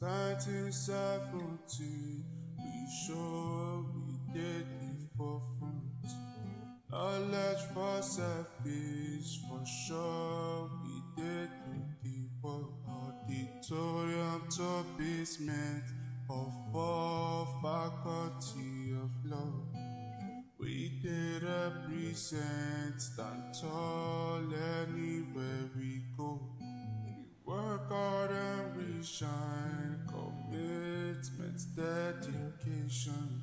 1970, we sure we did before fruit. Knowledge for selfish, for sure we did the work. Auditorium to basement of all faculty of law. We did represent, stand tall anywhere we go. Work hard and we shine, commitment, dedication.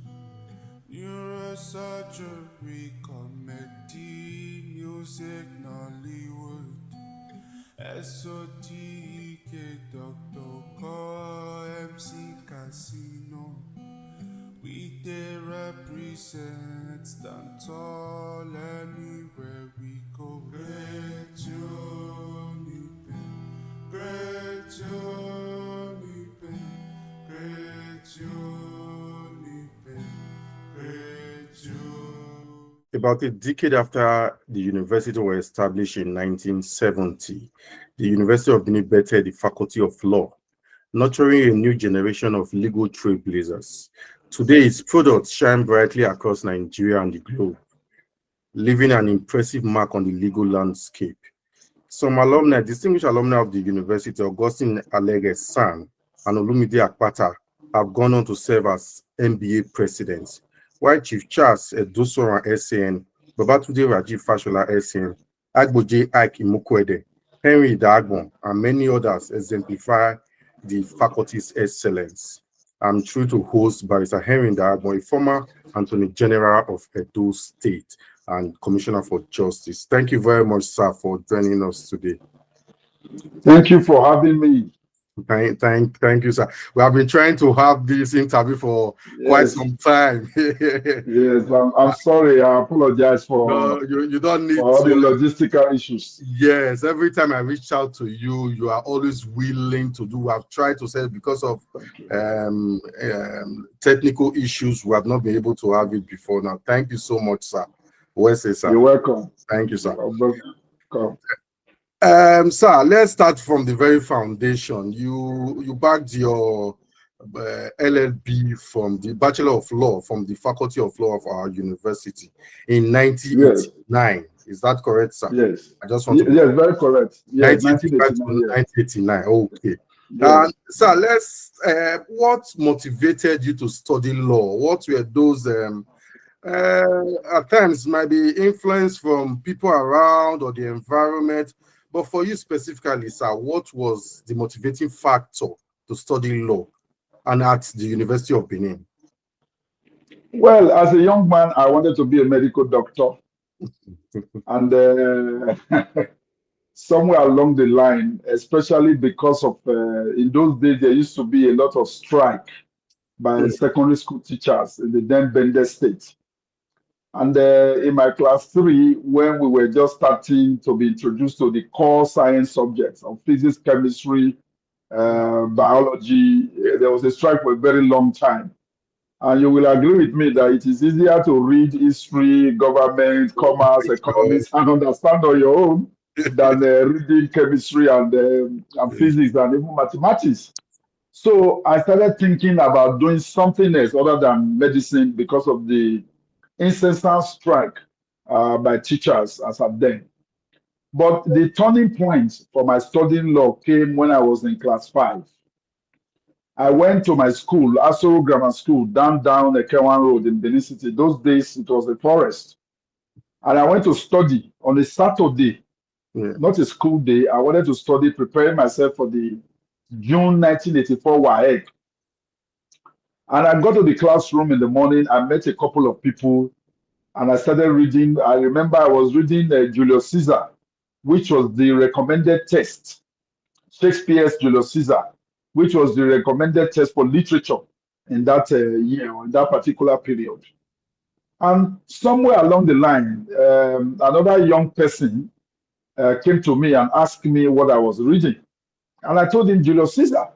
Neurosurgery, comedy, music, Nollywood. SOTK, Dr. Call, MC Casino. We did represent, stand tall anywhere we go. Great Uniben, great Uniben, great Uniben, great Uniben. About a decade after the university was established in 1970, the University of Benin bettered the Faculty of Law, nurturing a new generation of legal trailblazers. Today, its products shine brightly across Nigeria and the globe, leaving an impressive mark on the legal landscape. Some alumni, distinguished alumni of the university, Augustine Alege San and Olumide Akpata, have gone on to serve as NBA presidents, while Chief Charles Edosoran SAN, Babatunde Rajiv Fashola SAN, Agboje Ike Imokwede, Henry Idahagbon, and many others exemplify the faculty's excellence. I'm thrilled to host Barrister Henry Idahagbon, a former Attorney-General of Edo State and Commissioner for Justice. Thank you very much, sir, for joining us today. Thank you for having me. Thank you, sir. We have been trying to have this interview for quite some time. Yes, I'm sorry. I apologize for no, you don't need all the logistical issues. Yes, every time I reach out to you, you are always willing to do. I've tried to say because of technical issues, we have not been able to have it before. Now, thank you so much, sir. Sir. You're welcome. Thank you, sir. Welcome. Sir, let's start from the very foundation. You backed your LLB from the Bachelor of Law from the Faculty of Law of our university in 1989. Yes. Is that correct, sir? Yes. I just want to. Yes, very correct. Yes, 1989. Okay. Yes. Sir, let's. What motivated you to study law? What were those? At times might be influence from people around or the environment. But for you specifically, sir, what was the motivating factor to study law and at the University of Benin? Well, as a young man, I wanted to be a medical doctor. And somewhere along the line, especially because of, in those days, there used to be a lot of strike by secondary school teachers in the then Bender State. And in my class 3, when we were just starting to be introduced to the core science subjects of physics, chemistry, biology, there was a strike for a very long time. And you will agree with me that it is easier to read history, government, commerce, economics, and understand on your own than reading chemistry and physics and even mathematics. So I started thinking about doing something else other than medicine because of the incessant strike by teachers as at then. But the turning point for my studying law came when I was in class 5. I went to my school, Asoro Grammar School, down Ekewan Road in Benin City. Those days, it was a forest. And I went to study on a Saturday, not a school day. I wanted to study, preparing myself for the June 1984 WAEC. And I got to the classroom in the morning. I met a couple of people, and I started reading. I remember I was reading Julius Caesar, which was the recommended text, Shakespeare's Julius Caesar, which was the recommended text for literature in that year, or in that particular period. And somewhere along the line, another young person came to me and asked me what I was reading. And I told him Julius Caesar.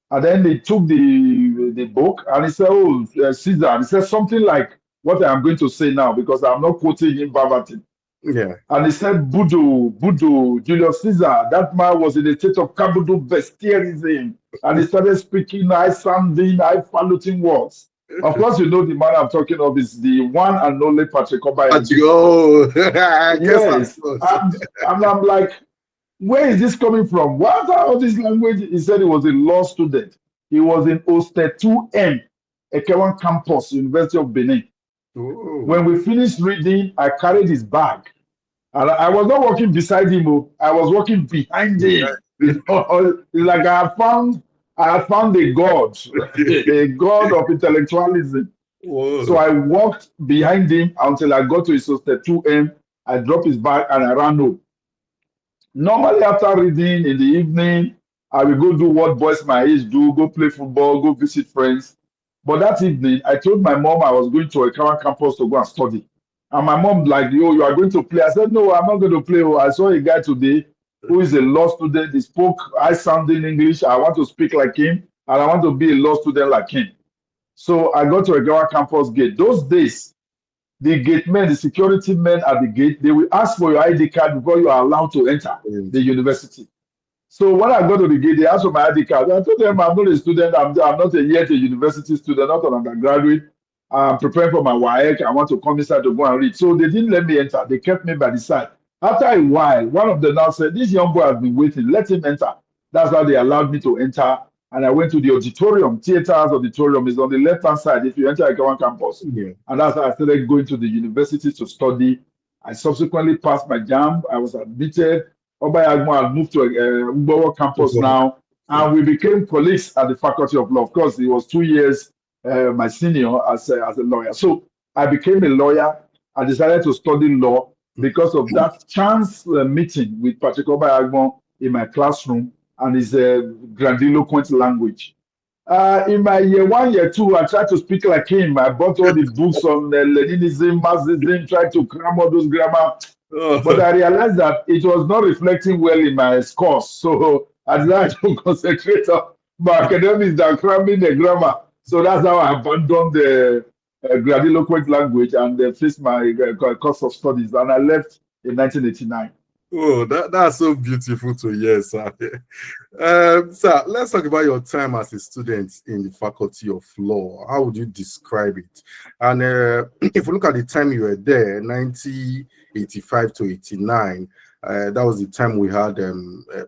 And then they took the book and he said, oh, Caesar. And he said something like what I'm going to say now, because I'm not quoting him verbatim. Yeah. And he said, Budo, Julius Caesar, that man was in a state of cabudo bestiarism. And he started speaking high-sounding, high-falutin words. Of course, you know the man I'm talking of is the one and only Patrick Obahiagbon. Oh, I guess Yes. I And I'm like, where is this coming from? What are all this language? He said he was a law student. He was in Oste 2M, Ekewan campus, University of Benin. Oh. When we finished reading, I carried his bag. And I was not walking beside him, I was walking behind him. You know, it's like I had found a god, a god of intellectualism. Whoa. So I walked behind him until I got to his hostel 2M. I dropped his bag and I ran home. Normally, after reading in the evening, I will go do what boys my age do, go play football, go visit friends. But that evening, I told my mom I was going to a current campus to go and study. And my mom like, yo, you are going to play. I said, no, I'm not going to play. I saw a guy today who is a law student. He spoke high-sounding English. I want to speak like him, and I want to be a law student like him. So I got to a Gawa campus gate. Those days, the gate men, the security men at the gate, they will ask for your ID card before you are allowed to enter the university. So when I got to the gate, they asked for my ID card. I told them I'm not a student. I'm not yet a university student, not an undergraduate. I'm preparing for my WAEC. I want to come inside to go and read. So they didn't let me enter. They kept me by the side. After a while, one of them now said, this young boy has been waiting. Let him enter. That's how they allowed me to enter. And I went to the auditorium. Theaters auditorium is on the left-hand side if you enter Ikawan campus. Yeah. And that's how I started going to the university to study. I subsequently passed my JAMB. I was admitted. Obahiagbon had moved to Ugbowo campus now. And we became colleagues at the Faculty of Law. Of course, he was 2 years my senior as a lawyer. So I became a lawyer. I decided to study law because of that chance meeting with Patrick Obahiagbon in my classroom and his grandiloquent language. In my year 1, year 2, I tried to speak like him. I bought all the books on Leninism, Marxism, tried to cram all those grammar. But I realized that it was not reflecting well in my scores. So I decided to concentrate on my academics than cramming the grammar. So that's how I abandoned the grandiloquent language and faced my course of studies. And I left in 1989. Oh, that's so beautiful to hear, sir. Sir, let's talk about your time as a student in the Faculty of Law. How would you describe it? And if you look at the time you were there, 1985 to 89, that was the time we had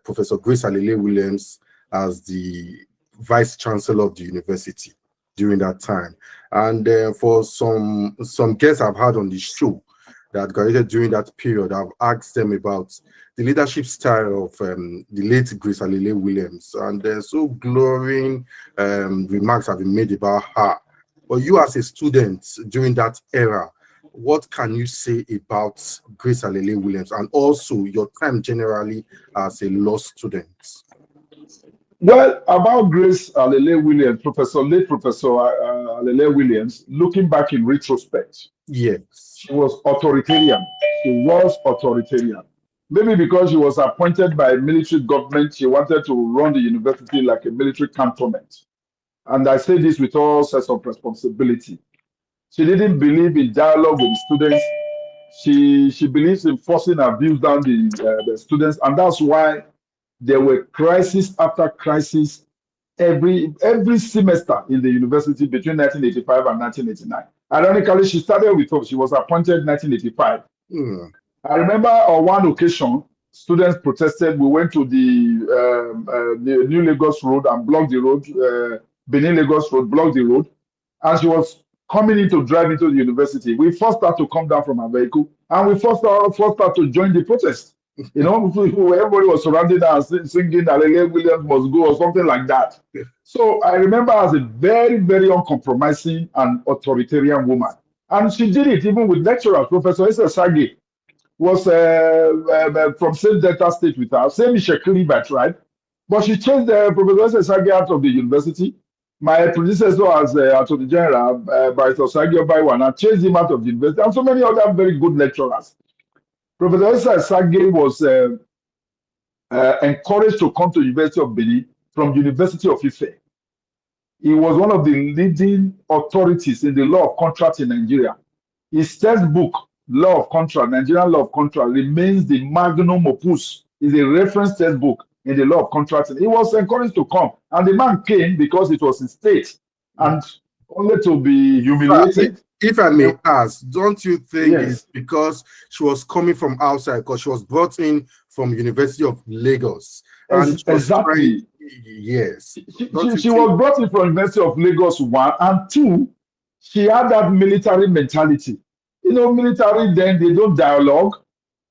Professor Grace Alele Williams as the Vice Chancellor of the university during that time. And for some guests I've had on the show that graduated during that period, I've asked them about the leadership style of the late Grace Alele Williams, and so glowing remarks have been made about her. But you as a student during that era, what can you say about Grace Alele Williams and also your time generally as a law student? Well, about Grace Alele Williams, late Professor Alele Williams, looking back in retrospect, yes, she was authoritarian. She was authoritarian. Maybe because she was appointed by a military government, she wanted to run the university like a military cantonment. And I say this with all sense of responsibility. She didn't believe in dialogue with the students. She believes in forcing her views down the students, and that's why there were crisis after crisis every semester in the university between 1985 and 1989. Ironically, she started with us. She was appointed in 1985. I remember on one occasion, students protested. We went to the New Lagos Road and blocked the road, Benin Lagos Road, blocked the road. And she was coming in to drive into the university. We forced her to come down from her vehicle and we forced her to join the protest. You know, everybody was surrounding her and singing Alele Williams must go or something like that. So I remember her as a very, very uncompromising and authoritarian woman. And she did it even with lecturers. Professor Issa Sage was from same Delta State with her, same Ishekili by tribe. But she chased Professor Issa Sage out of the university. My predecessor as Attorney-General, Barrister Sage Obaiwana, chased him out of the university, and so many other very good lecturers. Professor Issa Sage was encouraged to come to the University of Benin from the University of Ife. He was one of the leading authorities in the law of contracts in Nigeria. His textbook, law of contract, Nigerian law of contract, remains the magnum opus, is a reference textbook in the law of contracting. He was encouraged to come, and the man came because it was in state, and only to be humiliated. If I may ask, don't you think Yes. it's because she was coming from outside, because she was brought in from University of Lagos? And Exactly. Yes. She was brought in from University of Lagos, one, and two, she had that military mentality. You know, military, then they don't dialogue,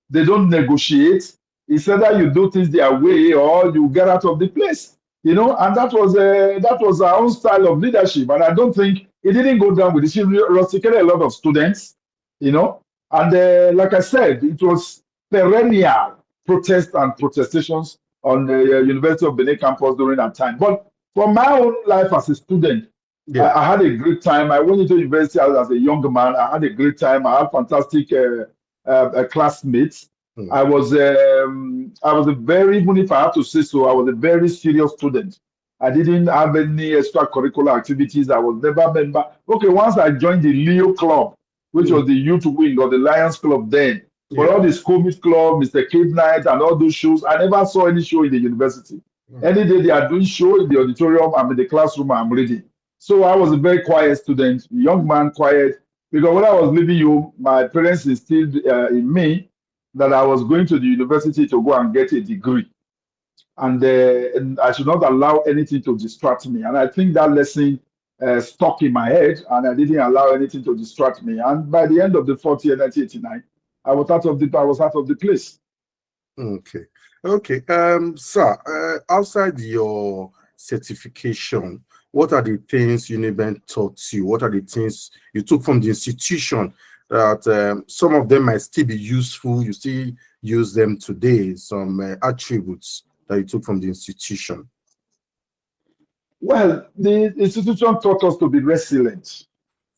they don't negotiate. It's either you do things their way or you get out of the place. You know, and that was our own style of leadership. And I don't think it didn't go down with it. She rusticated a lot of students, you know. And like I said, it was perennial protests and protestations on the University of Benin campus during that time. But for my own life as a student, I had a great time. I went into university as a young man. I had a great time. I had fantastic classmates. I was a very, even if I have to say so, I was a very serious student. I didn't have any extracurricular activities. I was never a member. Okay, once I joined the Leo Club, which was the youth wing or the Lions Club then. But all this Comic Club, Mr. Cave Night, and all those shows, I never saw any show in the university. Any day they are doing show in the auditorium, I'm in the classroom, I'm reading. So I was a very quiet student, young man, quiet. Because when I was leaving home, my parents instilled in me that I was going to the university to go and get a degree. And I should not allow anything to distract me. And I think that lesson stuck in my head, and I didn't allow anything to distract me. And by the end of the fourth year, 1989, I was out of the place. Okay. Sir, outside your certification, what are the things Uniben taught you? What are the things you took from the institution that some of them might still be useful? You still use them today, some attributes that you took from the institution? Well, the institution taught us to be resilient,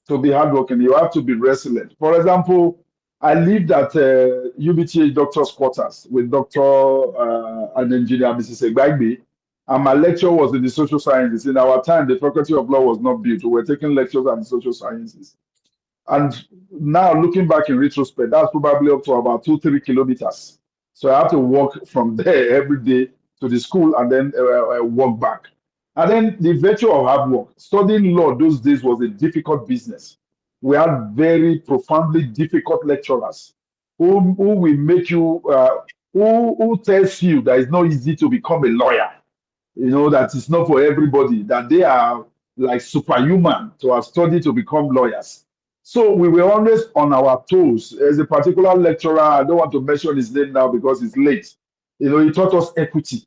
to be hardworking. You have to be resilient. For example, I lived at UBTH doctor's quarters with Dr. and engineer Mrs. Egbagbe, and my lecture was in the social sciences. In our time, the faculty of law was not built. We were taking lectures on the social sciences. And now looking back in retrospect, that's probably up to about 2-3 kilometers. So I have to walk from there every day to the school and then walk back. And then the virtue of hard work. Studying law those days was a difficult business. We had very profoundly difficult lecturers who will make you, who tells you that it's not easy to become a lawyer. You know, that it's not for everybody, that they are like superhuman to have studied to become lawyers. So we were always on our toes. There's a particular lecturer, I don't want to mention his name now because it's late. You know, he taught us equity.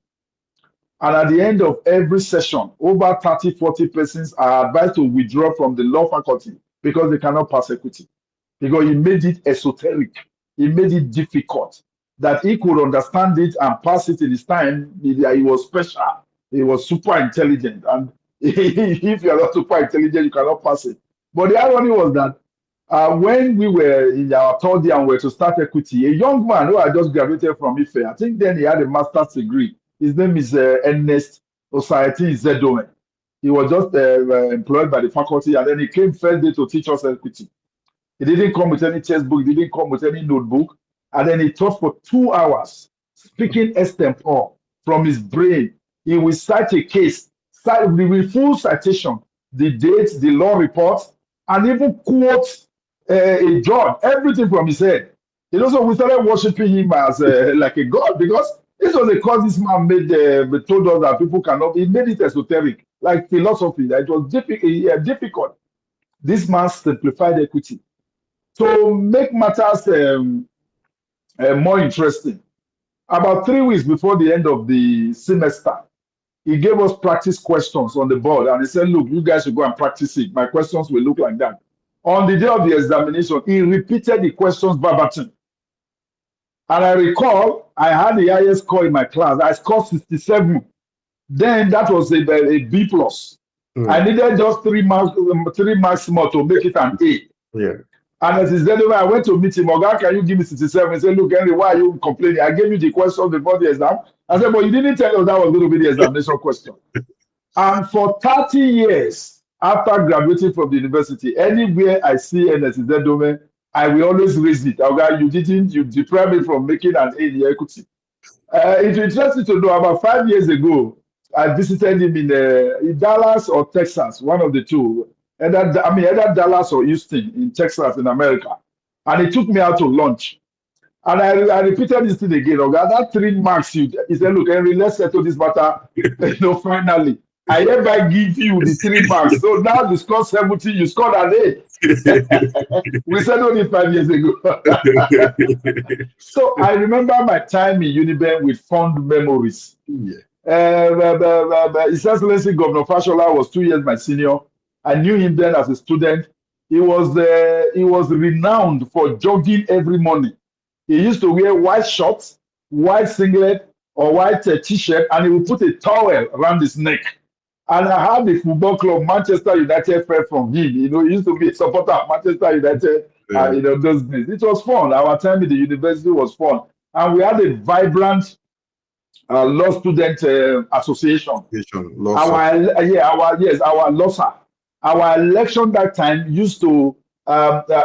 And at the end of every session, over 30-40 persons are advised to withdraw from the law faculty because they cannot pass equity. Because he made it esoteric. He made it difficult. That he could understand it and pass it in his time. He was special. He was super intelligent. And if you're not super intelligent, you cannot pass it. But the irony was that when we were in our third year and were to start equity, a young man who had just graduated from Ife, I think then he had a master's degree. His name is Ernest Osayati Zedome. He was just employed by the faculty, and then he came first day to teach us equity. He didn't come with any textbook, he didn't come with any notebook, and then he taught for 2 hours, speaking extempore from his brain. He will cite a case, with full citation, the dates, the law report, and even quote a judge, everything from his head. You know, so we started worshiping him as like a god, because this was a cause this man made, told us that people cannot, he made it esoteric, like philosophy, that it was difficult. This man simplified equity. To make matters more interesting, about 3 weeks before the end of the semester, he gave us practice questions on the board, and he said, look, you guys should go and practice it. My questions will look like that. On the day of the examination, he repeated the questions verbatim. And I recall, I had the highest score in my class. I scored 67. Then that was a B+. I needed just 3 marks more to make it an A. Yeah. And as is then I went to meet him. Oga, can you give me 67? He said, look, Henry, why are you complaining? I gave you the question before the exam. I said, but you didn't tell us that was going to be the examination question. And for 30 years after graduating from the university, anywhere I see NSZ domain, I will always raise it. Okay, you deprive me from making an A in the equity. It's interesting to know about 5 years ago, I visited him in Dallas or Texas, one of the two. Either Dallas or Houston in Texas in America. And he took me out to lunch. And I repeated this thing again. Okay, that 3 marks, he said, look, Henry, let's settle this matter. Finally, I hereby give you the 3 marks. So now you scored 70, you scored an 8. We settled it 5 years ago. So I remember my time in Uniben with fond memories. His Excellency Governor Fashola was 2 years my senior. I knew him then as a student. He was renowned for jogging every morning. He used to wear white shorts, white singlet, or white t-shirt, and he would put a towel around his neck. And I had the football club Manchester United friend from him. He used to be a supporter of Manchester United. Those days. It was fun. Our time in the university was fun, and we had a vibrant law student association. Our LOSA. Our election that time used to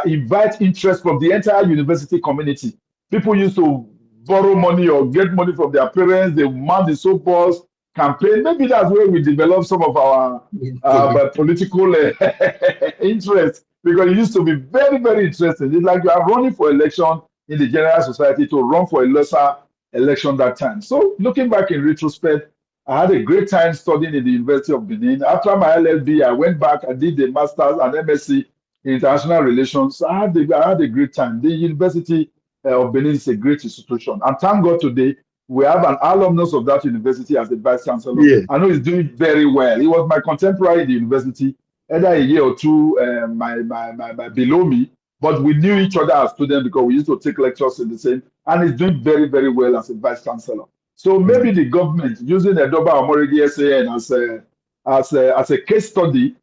invite interest from the entire university community. People used to borrow money or get money from their parents. They mount the soapbox campaign. Maybe that's where we developed some of our political interest, because it used to be very, very interesting. It's like you are running for election in the general society to run for a lesser election that time. So looking back in retrospect, I had a great time studying in the University of Benin. After my LLB, I went back and did the Masters and MSc in International Relations. I had a great time. The University of Benin is a great institution. And thank God today, we have an alumnus of that university as a Vice Chancellor. Yeah. I know he's doing very well. He was my contemporary in the university, either a year or two below me, but we knew each other as students because we used to take lectures in the same, and he's doing very, very well as a Vice Chancellor. So maybe the government using Edoba Omorigi SAN as a case study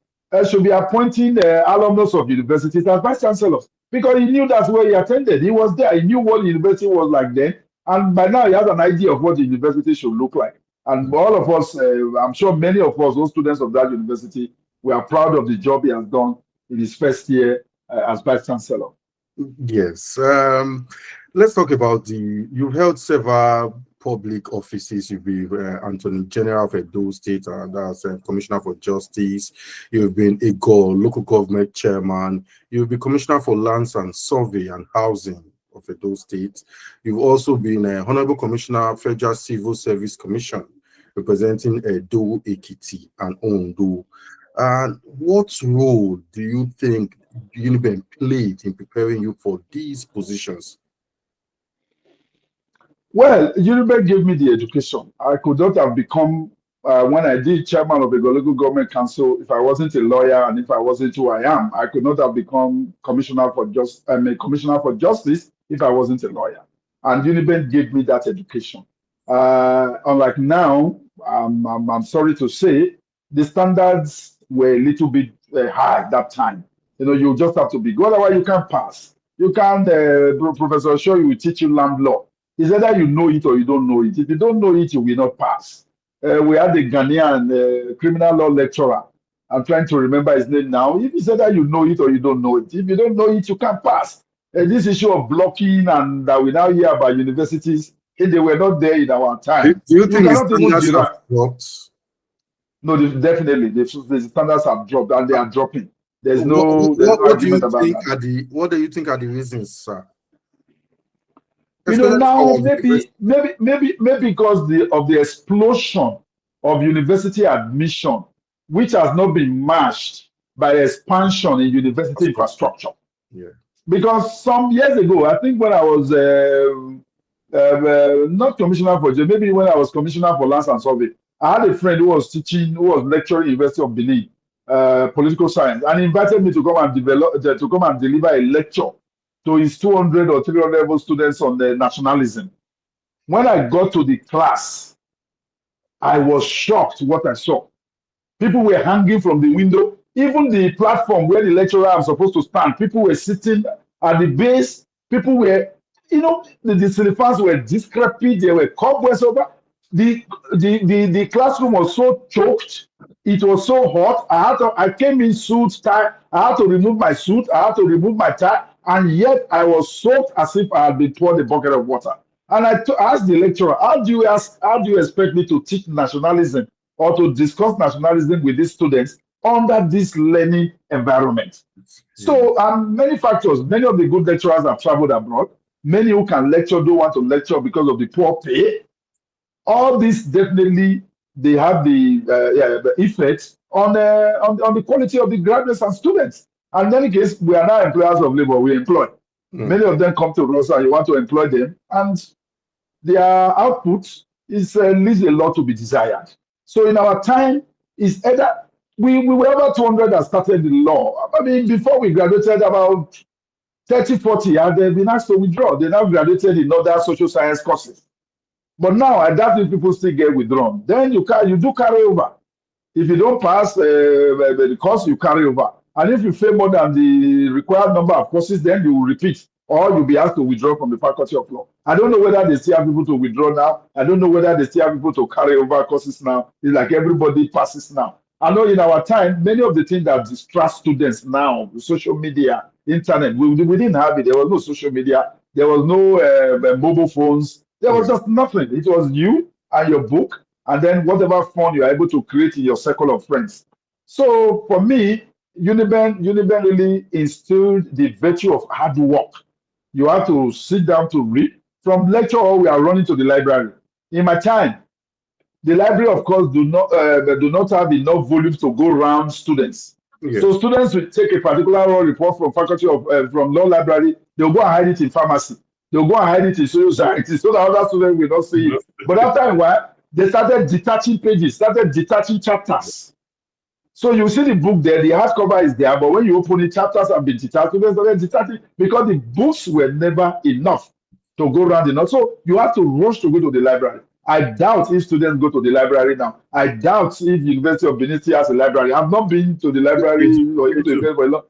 should be appointing alumnus of universities as Vice Chancellors, because he knew that's where he attended. He was there. He knew what the university was like then. And by now, he has an idea of what the university should look like. And all of us, I'm sure many of us, those students of that university, we are proud of the job he has done in his first year as Vice Chancellor. Yes. Let's talk about you've held several public offices. You've been Attorney-General of Edo State, and that's Commissioner for Justice. You've been a local government chairman. You've been Commissioner for Lands and Survey and Housing of Edo State. You've also been Honorable Commissioner, Federal Civil Service Commission, representing Edo, Ekiti, and Ondo. And what role do you think Uniben played in preparing you for these positions? Well, Uniben gave me the education. I could not have become, when I did chairman of the local government council, if I wasn't a lawyer and if I wasn't who I am, I could not have become commissioner for justice if I wasn't a lawyer. And Uniben gave me that education. Unlike now, I'm sorry to say, the standards were a little bit high at that time. You just have to be good, otherwise you can't pass. You can't, Professor Shaw will teach you land law. It's either you know it or you don't know it. If you don't know it, you will not pass. We had a Ghanaian criminal law lecturer. I'm trying to remember his name now. If it's either you know it or you don't know it. If you don't know it, you can't pass. This issue of blocking and that we now hear about universities, they were not there in our time. Do you think the standards have dropped? No, definitely. The standards have dropped and they are dropping. There's what do you think are the reasons, sir? Now maybe because of the explosion of university admission, which has not been matched by expansion in university infrastructure. Yeah. Because some years ago, I think when I was not commissioner for maybe when I was commissioner for Lands and Survey, I had a friend who was lecturing at University of Benin, political science, and he invited me to come and deliver a lecture to his 200 or 300 level students on the nationalism. When I got to the class, I was shocked what I saw. People were hanging from the window. Even the platform where the lecturer was supposed to stand, people were sitting at the base. People were, the cylinders were discrepant. There were cobwebs over. The classroom was so choked. It was so hot. I came in suit, tie. I had to remove my suit. I had to remove my tie. And yet I was soaked as if I had been poured a bucket of water. And I asked the lecturer, how do you expect me to teach nationalism or to discuss nationalism with these students under this learning environment? So many factors, many of the good lecturers have traveled abroad. Many who can lecture don't want to lecture because of the poor pay. All this definitely they have the effects on the quality of the graduates and students. And in any case, we are now employers of labor. We employ. Many of them come to us and you want to employ them, and their output is leaves a lot to be desired. So in our time, is either we were about 200 that started the law. I mean, before we graduated, about 30, 40, and they've been asked to withdraw. They now graduated in other social science courses. But now, I doubt if people still get withdrawn. Then you do carry over. If you don't pass the course, you carry over. And if you fail more than the required number of courses, then you will repeat, or you'll be asked to withdraw from the Faculty of Law. I don't know whether they still have people to withdraw now. I don't know whether they still have people to carry over courses now. It's like everybody passes now. I know in our time, many of the things that distract students now, social media, internet, we didn't have it. There was no social media. There was no mobile phones. There was just nothing. It was you and your book, and then whatever fun you're able to create in your circle of friends. So for me, Uniben really instilled the virtue of hard work. You have to sit down to read. From lecture hall, we are running to the library. In my time, the library, of course, do not have enough volumes to go around students. Yes. So students will take a particular report from faculty of from law library. They'll go and hide it in pharmacy. They'll go and hide it in social sciences so that other students will not see it. But after a while, they started detaching pages, started detaching chapters. So you see the book there, the hardcover is there, but when you open it, chapters have been detached. Students started detaching because the books were never enough to go around enough. So you have to rush to go to the library. I doubt if students go to the library now. I doubt if University of Benin has a library. I've not been to the library or even to the for a long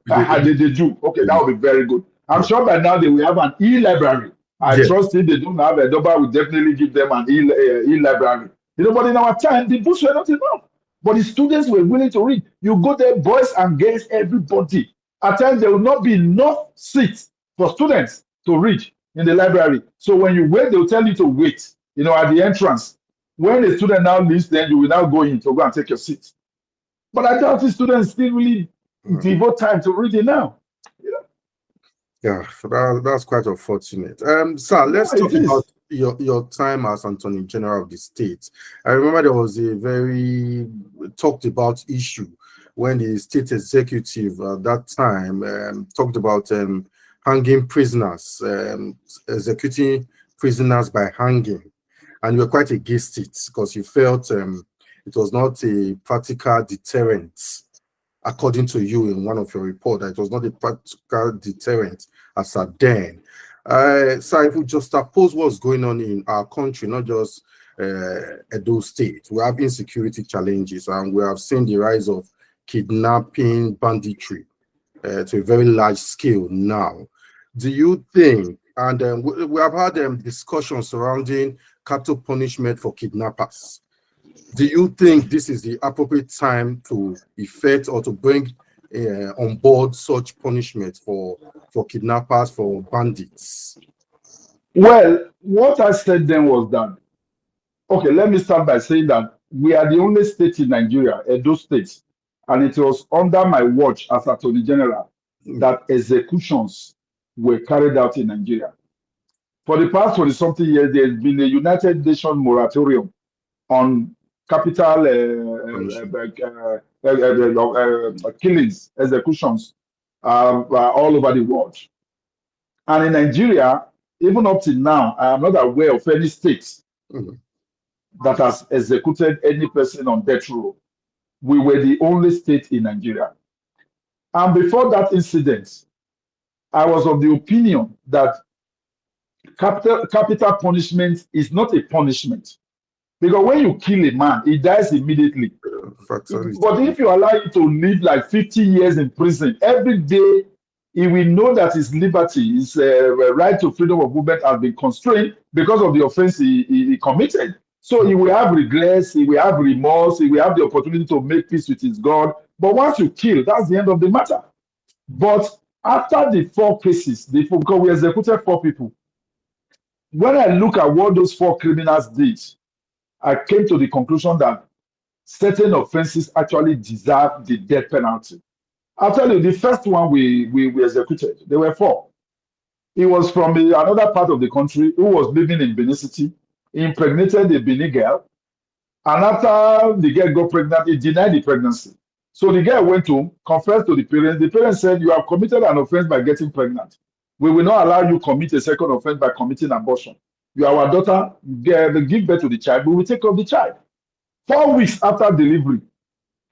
time. They do. Okay, that would be very good. I'm sure by now they will have an e-library. I trust if they don't have a DOBA, will definitely give them an e-library. But in our time, the books were not enough. But the students were willing to read. You go there, boys and girls, everybody. At times, there will not be enough seats for students to read in the library. So when you wait, they'll tell you to wait, at the entrance. When the student now leaves, then you will now go in to go and take your seat. But I doubt the students still really devote time to reading now. Yeah, that's quite unfortunate. Sir, let's talk about your time as Attorney-General of the state. I remember there was a very talked about issue when the state executive at that time talked about hanging prisoners, executing prisoners by hanging. And you were quite against it because you felt it was not a practical deterrent. According to you in one of your reports, that it was not a practical deterrent as at then. So if we just oppose what's going on in our country, not just Edo State, we have insecurity challenges, and we have seen the rise of kidnapping, banditry to a very large scale now. Do you think, and we have had discussions surrounding capital punishment for kidnappers. Do you think this is the appropriate time to effect or to bring on board such punishment for kidnappers, for bandits? Well, what I said then was that, okay, let me start by saying that we are the only state in Nigeria, Edo State, and it was under my watch as Attorney General that executions were carried out in Nigeria. For the past 20-something years, there's been a United Nations moratorium on capital killings, executions all over the world. And in Nigeria, even up till now, I am not aware of any state that has executed any person on death row. We were the only state in Nigeria. And before that incident, I was of the opinion that capital punishment is not a punishment. Because when you kill a man, he dies immediately. But if you allow him to live like 50 years in prison, every day he will know that his liberty, his right to freedom of movement has been constrained because of the offense he committed. So he will have regrets, he will have remorse, he will have the opportunity to make peace with his God. But once you kill, that's the end of the matter. But After the 4 cases, because we executed 4 people, when I look at what those 4 criminals did, I came to the conclusion that certain offenses actually deserve the death penalty. I'll tell you, the first one we executed, there were 4. He was from another part of the country who was living in Benin City. He impregnated a Benin girl. And after the girl got pregnant, he denied the pregnancy. So the girl went home, confessed to the parents. The parents said, you have committed an offense by getting pregnant. We will not allow you commit a second offense by committing abortion. You are our daughter, give birth to the child, we will take care of the child. 4 weeks after delivery,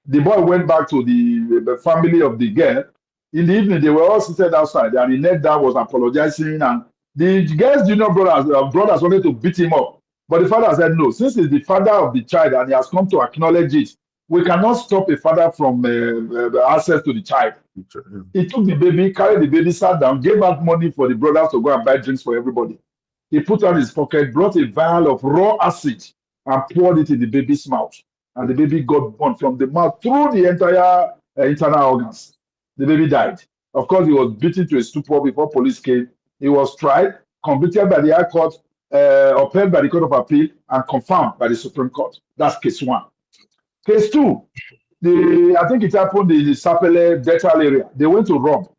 the boy went back to the family of the girl. In the evening, they were all seated outside, and the next dad was apologizing, and the girl's junior brothers wanted to beat him up. But the father said, no, since he's the father of the child and he has come to acknowledge it, we cannot stop a father from access to the child. He took the baby, carried the baby, sat down, gave out money for the brothers to go and buy drinks for everybody. He put out his pocket, brought a vial of raw acid and poured it in the baby's mouth. And the baby got burned from the mouth through the entire internal organs. The baby died. Of course, he was beaten to a stupor before police came. He was tried, convicted by the High Court, upheld by the Court of Appeal, and confirmed by the Supreme Court. That's case 1. Case 2, I think it happened in the Sapele Betal area. They went to rob,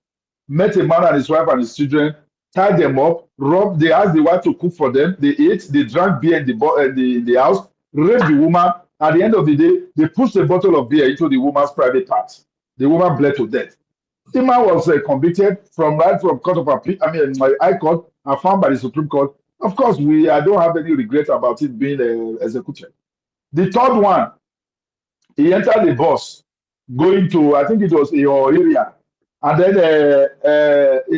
met a man and his wife and his children, tied them up, robbed. They asked the wife to cook for them. They ate, they drank beer in the house, raped the woman. At the end of the day, they pushed a bottle of beer into the woman's private parts. The woman bled to death. The man was convicted from Court of Appeal, High Court, and found by the Supreme Court. Of course, I don't have any regret about it being executed. The third one, he entered the bus going to, I think it was your area, and then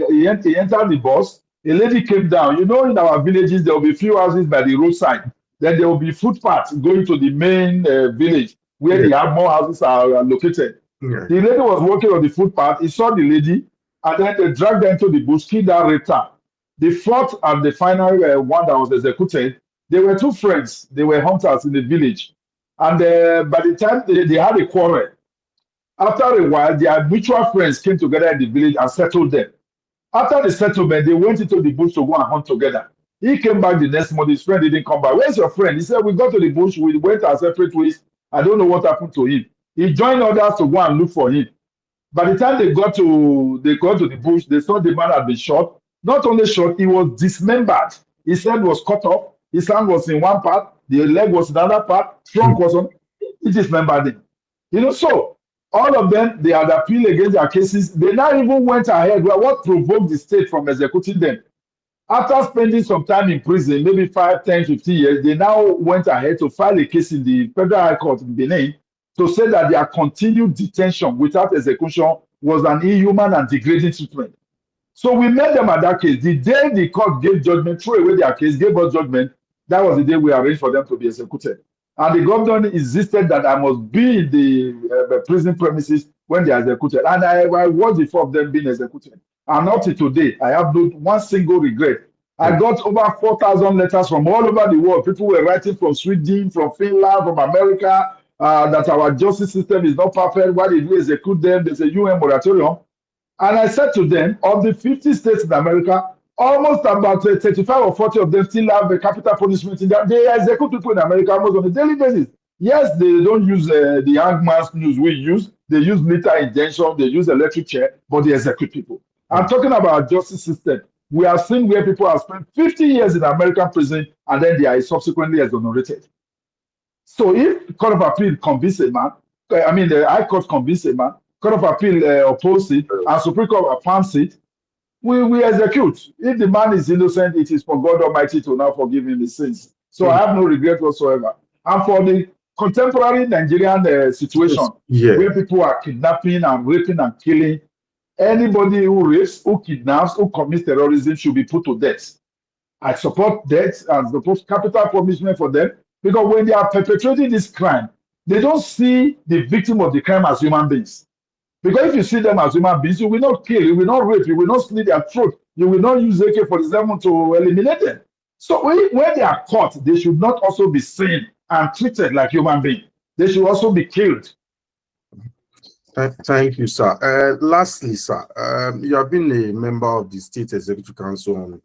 he entered the bus. A lady came down. You know, in our villages, there will be few houses by the roadside. Then there will be footpaths going to the main village where the more houses are located. The lady was walking on the footpath. He saw the lady, and then they dragged her into the bush, killed her, raped her. The fourth and the final one that was executed, they were 2 friends. They were hunters in the village. And by the time they had a quarrel, after a while, their mutual friends came together in the village and settled them. After the settlement, they went into the bush to go and hunt together. He came back the next morning. His friend didn't come back. Where's your friend? He said, we got to the bush. We went our separate ways. I don't know what happened to him. He joined others to go and look for him. By the time they got to the bush, they saw the man had been shot. Not only shot, he was dismembered. His head was cut off. His hand was in one part. The leg was in another part. Trunk was on. He dismembered him. You know, so all of them, they had appealed against their cases. They now even went ahead. Well, what provoked the state from executing them? After spending some time in prison, maybe 5, 10, 15 years, they now went ahead to file a case in the Federal High Court in Benin to say that their continued detention without execution was an inhuman and degrading treatment. So we met them at that case. The day the court gave judgment, threw away their case, gave us judgment, that was the day we arranged for them to be executed. And the governor insisted that I must be in the prison premises when they are executed. And I was the 4 of them being executed. And up to today, I have not one single regret. I got over 4,000 letters from all over the world. People were writing from Sweden, from Finland, from America, that our justice system is not perfect. Why did we execute them? There's a UN moratorium. And I said to them, of the 50 states in America, almost about 35 or 40 of them still have a capital punishment in that. They execute people in America almost on a daily basis. Yes, they don't use the Hangman's news we use. They use lethal injection, they use electric chair, but they execute people. I'm talking about our justice system. We have seen where people have spent 50 years in American prison and then they are subsequently exonerated. So if Court of Appeal convince a man, the High Court convince a man, Court of Appeal oppose it, and Supreme Court affirms it, we execute. If the man is innocent, it is for God Almighty to now forgive him his sins. So I have no regret whatsoever. And for the contemporary Nigerian situation, where people are kidnapping and raping and killing, anybody who rapes, who kidnaps, who commits terrorism should be put to death. I support death and support capital punishment for them, because when they are perpetrating this crime, they don't see the victim of the crime as human beings. Because if you see them as human beings, you will not kill, you will not rape, you will not slit their throat, you will not use AK-47 to eliminate them. So when they are caught, they should not also be seen and treated like human beings. They should also be killed. Thank you, sir. Lastly, sir, you have been a member of the State Executive Council on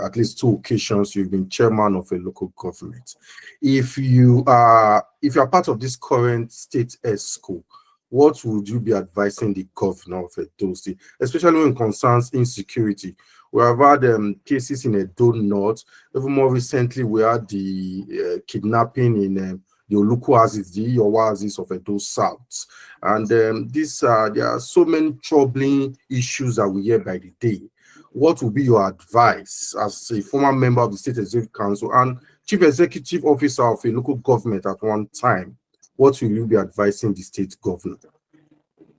at least 2 occasions. You've been chairman of a local government. If you are part of this current state school, what would you be advising the governor of Edo State, especially when it concerns insecurity? We have had cases in Edo North. Even more recently, we had the kidnapping in the Oluku-Aziz, the Iyowa-Aziz of Edo South. And there are so many troubling issues that we hear by the day. What would be your advice as a former member of the State Executive Council and Chief Executive Officer of a local government at one time? What will you be advising the state governor?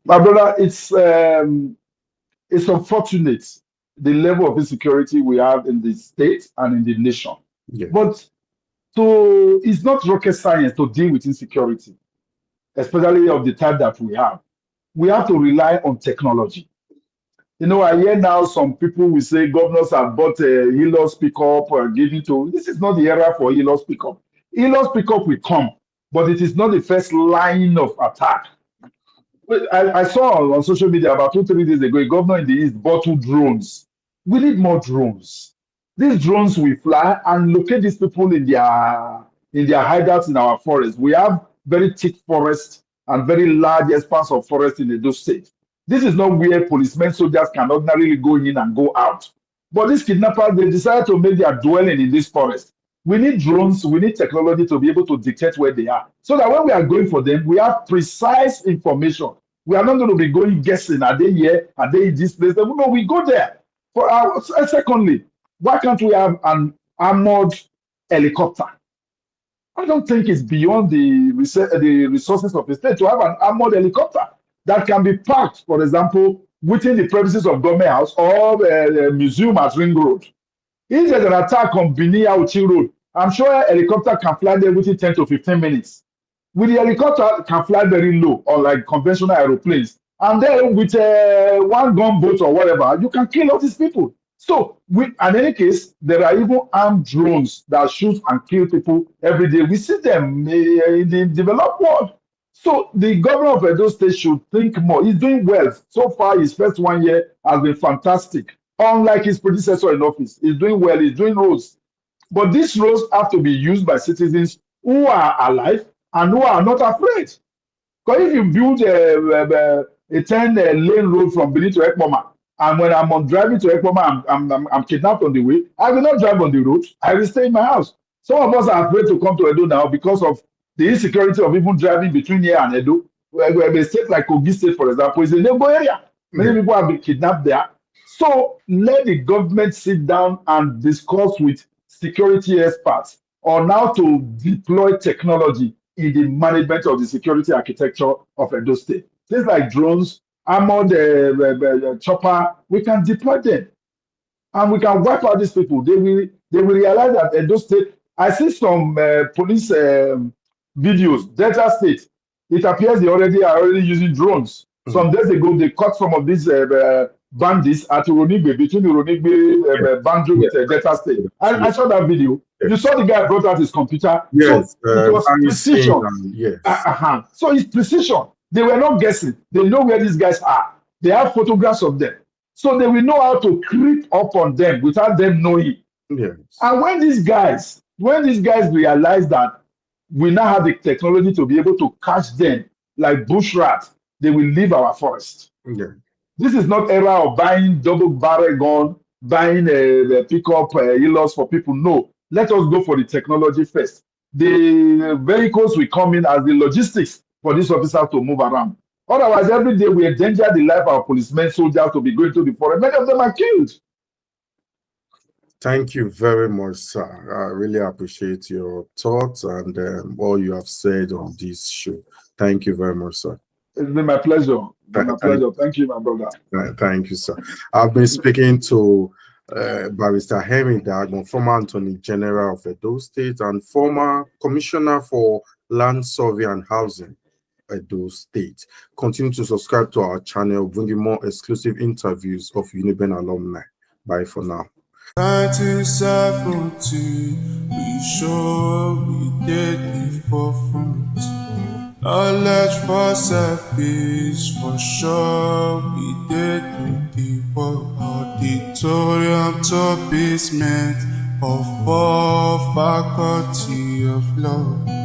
My brother, it's unfortunate the level of insecurity we have in the state and in the nation. Yeah. But it's not rocket science to deal with insecurity, especially of the type that we have. We have to rely on technology. You know, I hear now some people will say governors have bought a Helios pickup or giving to. This is not the era for Helios pickup. Helios pickup will come, but it is not the first line of attack. I saw on social media about 2-3 days ago, a governor in the East bought 2 drones. We need more drones. These drones will fly and locate these people in their hideouts in our forest. We have very thick forests and very large expanse of forest in Edo State. This is not where policemen, soldiers can ordinarily go in and go out. But these kidnappers, they decided to make their dwelling in this forest. We need drones, we need technology to be able to dictate where they are. So that when we are going for them, we have precise information. We are not going to be going guessing, are they here, are they in this place? No, we go there. Secondly, why can't we have an armored helicopter? I don't think it's beyond the resources of the state to have an armored helicopter that can be parked, for example, within the premises of government house or a museum at Ring Road. If there's an attack on Bini-Auchi Road, I'm sure a helicopter can fly there within 10 to 15 minutes. With the helicopter, can fly very low, unlike conventional aeroplanes. And then with one gunboat or whatever, you can kill all these people. So, in any case, there are even armed drones that shoot and kill people every day. We see them in the developed world. So, the governor of Edo State should think more. He's doing well. So far, his first 1 year has been fantastic. Unlike his predecessor in office, he's doing well, he's doing roads. But these roads have to be used by citizens who are alive and who are not afraid. Because if you build a 10-lane road from Benin to Ekpoma, and when I'm driving to Ekpoma, I'm kidnapped on the way, I will not drive on the road, I will stay in my house. Some of us are afraid to come to Edo now because of the insecurity of even driving between here and Edo. Where a state like Kogi State, for example, is a neighbor area. Many people have been kidnapped there. So let the government sit down and discuss with security experts on how to deploy technology in the management of the security architecture of Edo State. Things like drones, armored chopper, we can deploy them. And we can wipe out these people. They will realize that Edo State, I see some police videos, Delta State, it appears they are already using drones. Some days ago, they caught some of these bandits at Uronigbe, between Uronigbe boundary with Delta State. I saw that video. Yes. You saw the guy brought out his computer. Yes, so it was precision. Yes. So it's precision. They were not guessing. They know where these guys are. They have photographs of them. So they will know how to creep up on them without them knowing. Yes. And when these guys realize that we now have the technology to be able to catch them like bush rats, they will leave our forest. Yeah. This is not era of buying double barrel gun, buying a pickup Helios for people. No, let us go for the technology first. The vehicles will come in as the logistics for these officers to move around. Otherwise, every day we endanger the life of our policemen, soldiers to be going to the forest. Many of them are killed. Thank you very much, sir. I really appreciate your thoughts and all you have said on this show. Thank you very much, sir. It's been my pleasure. Thank you, my brother. Thank you, sir. I've been speaking to Barrister Idahagbon, former Attorney-General of Edo State and former Commissioner for Land Survey and Housing, Edo State. Continue to subscribe to our channel, bringing more exclusive interviews of Uniben alumni. Bye for now. 1970, we sure we did the forefront. Knowledge for selfish, for sure. We did the work. Auditorium to basement of all faculty of law.